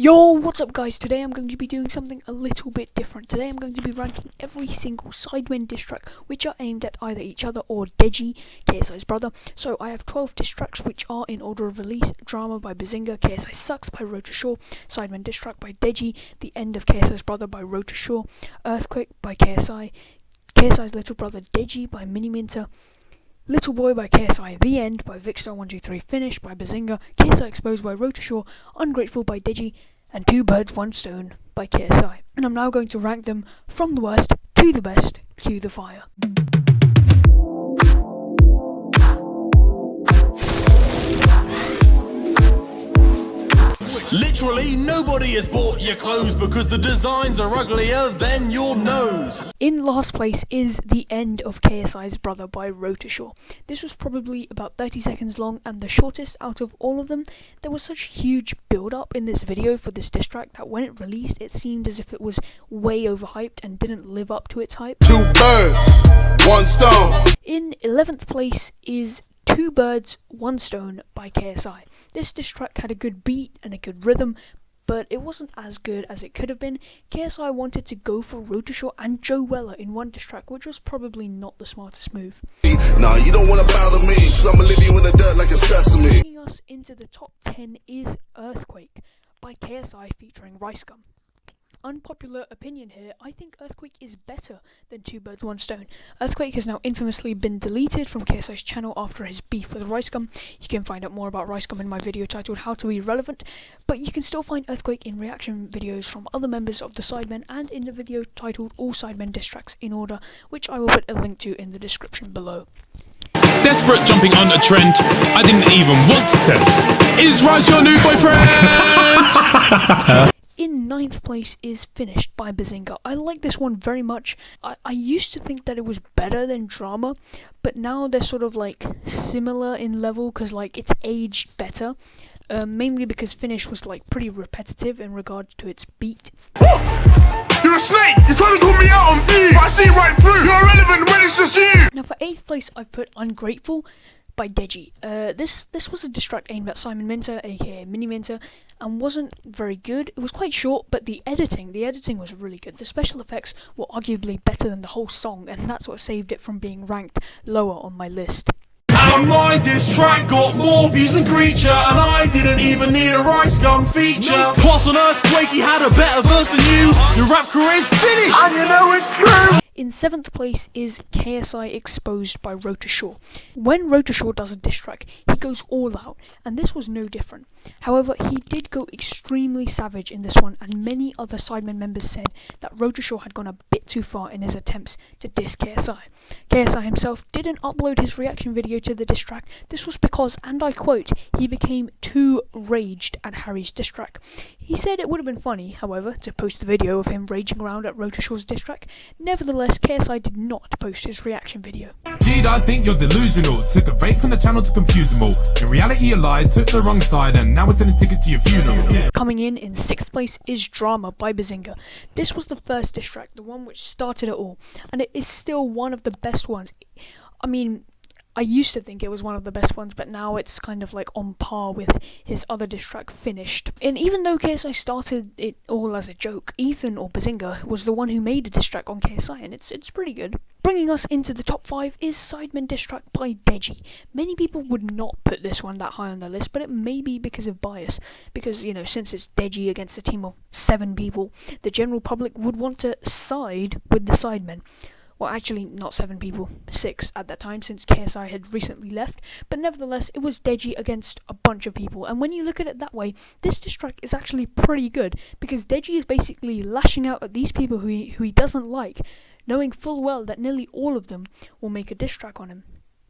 Yo, what's up guys? Today I'm going to be doing something a little bit different. Today I'm going to be ranking every single Sidemen Diss Track which are aimed at either each other or Deji, KSI's brother. So I have 12 diss tracks which are in order of release: Drama by Bazinga, KSI Sucks by Rotashaw, Sidemen Diss Track by Deji, The End of KSI's Brother by Rotashaw, Earthquake by KSI, KSI's Little Brother Deji by Miniminter, Little Boy by KSI, The End by Vicstar123, Finish by Bazinga, KSI Exposed by Rotashaw, Ungrateful by Deji, and Two Birds, One Stone by KSI. And I'm now going to rank them from the worst to the best. Cue the fire. Literally nobody has bought your clothes because the designs are uglier than your nose. In last place is The End of KSI's Brother by Rotashaw. This was probably about 30 seconds long and the shortest out of all of them. There was such huge build up in this video for this diss track that when it released it seemed as if it was way overhyped and didn't live up to its hype. Two birds, one stone. In 11th place is Two Birds, One Stone by KSI. This diss track had a good beat and a good rhythm, but it wasn't as good as it could have been. KSI wanted to go for Rotashaw and Joe Weller in one diss track, which was probably not the smartest move. Nah, you don't wanna bow to me, cause I'ma leave you in the dirt like a sesame. Bringing us into the top 10 is Earthquake by KSI featuring Rice Gum. Unpopular opinion here, I think Earthquake is better than Two Birds, One Stone. Earthquake has now infamously been deleted from KSI's channel after his beef with Rice Gum. You can find out more about Rice Gum in my video titled How to Be Relevant, but you can still find Earthquake in reaction videos from other members of the Sidemen and in the video titled All Sidemen Diss Tracks in Order, which I will put a link to in the description below. Desperate jumping on a trend I didn't even want to settle. Is Rice your new boyfriend? In 9th place is Finished by Bazinga. I like this one very much. I used to think that it was better than Drama, but now they're sort of like similar in level because like it's aged better. Mainly because Finish was like pretty repetitive in regard to its beat. You're a snake! You're trying to call me out on view! But I see right through! You're irrelevant when it's just you! Now for 8th place I've put Ungrateful by Deji. This was a diss track aimed at Sidemen Minter, aka Miniminter, and wasn't very good. It was quite short, but the editing was really good. The special effects were arguably better than the whole song, and that's what saved it from being ranked lower on my list. And my diss track got more views than Creature, and I didn't even need a Rice Gum feature. Plus on Earthquake he had a better verse than you. Your rap career is finished, and you know it's true. In 7th place is KSI Exposed by Rotashaw. When Rotashaw does a diss track, he goes all out, and this was no different. However, he did go extremely savage in this one, and many other Sidemen members said that Rotashaw had gone a bit too far in his attempts to diss KSI. KSI himself didn't upload his reaction video to the diss track. This was because, and I quote, he became too raged at Harry's diss track. He said it would have been funny, however, to post the video of him raging around at Rotashaw's diss track. Nevertheless, KSI did not post his reaction video. Gee, I think you're delusional. Took a break from the channel to confuse them all. In reality you lied, took the wrong side, and now we're selling tickets to your funeral. Coming in 6th place is Drama by Bazinga. This was the first diss track, the one which started it all, and it is still one of the best ones. I mean, I used to think it was one of the best ones, but now it's kind of like on par with his other diss track, Finished. And even though KSI started it all as a joke, Ethan or Bazinga was the one who made a diss track on KSI, and it's pretty good. Bringing us into the top 5 is Sidemen Diss Track by Deji. Many people would not put this one that high on their list, but it may be because of bias. Because, you know, since it's Deji against a team of 7 people, the general public would want to side with the Sidemen. Well, actually, not 7 people, 6 at that time, since KSI had recently left, but nevertheless, it was Deji against a bunch of people, and when you look at it that way, this diss track is actually pretty good, because Deji is basically lashing out at these people who he doesn't like, knowing full well that nearly all of them will make a diss track on him.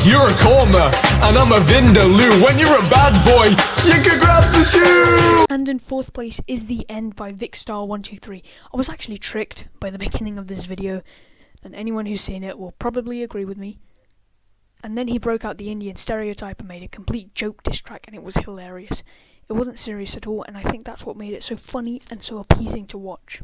You're a corner, and I'm a Vindaloo. When you're a bad boy, you can grab the shoe. And in 4th place is The End by Vicstar123. I was actually tricked by the beginning of this video, and anyone who's seen it will probably agree with me. And then he broke out the Indian stereotype and made a complete joke diss track, and it was hilarious. It wasn't serious at all, and I think that's what made it so funny and so appeasing to watch.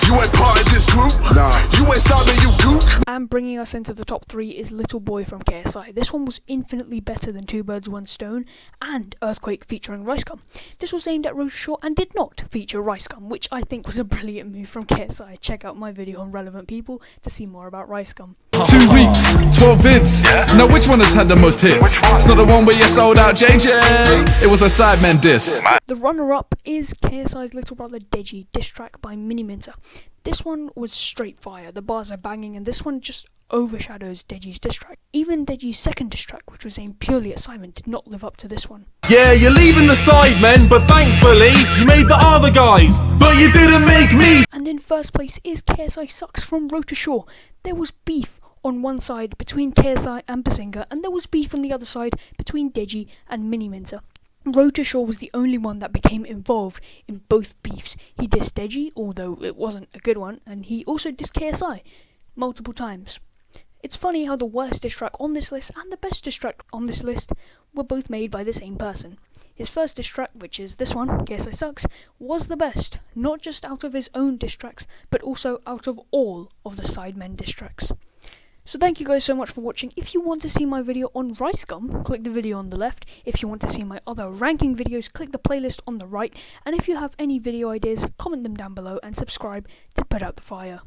You ain't part of this group. Nah. You ain't Simon, you kook. And bringing us into the top 3 is Little Boy from KSI. This one was infinitely better than Two Birds One Stone and Earthquake featuring Rice Gum. This was aimed at Roach Shaw and did not feature Rice Gum, which I think was a brilliant move from KSI. Check out my video on Relevant People to see more about Rice Gum. 2 weeks, 12 vids. Now which one has had the most hits? It's not the one where you sold out JJ. It was a Sidemen Diss. The runner-up is KSI's little brother Deji Diss Track by Mini Minter. This one was straight fire, the bars are banging, and this one just overshadows Deji's diss track. Even Deji's second diss track, which was aimed purely at Simon, did not live up to this one. Yeah, you're leaving the Sidemen, but thankfully you made the other guys, but you didn't make me. And in first place is KSI Sucks from Road to Shore. There was beef on one side between KSI and Bazinga, and there was beef on the other side between Deji and Mini Minter. Road to Shore was the only one that became involved in both beefs. He dissed Deji, although it wasn't a good one, and he also dissed KSI multiple times. It's funny how the worst diss track on this list and the best diss track on this list were both made by the same person. His first diss track, which is this one, KSI Sucks, was the best, not just out of his own diss tracks, but also out of all of the Sidemen diss tracks. So thank you guys so much for watching. If you want to see my video on Rice Gum, click the video on the left. If you want to see my other ranking videos, click the playlist on the right. And if you have any video ideas, comment them down below and subscribe to put out the fire.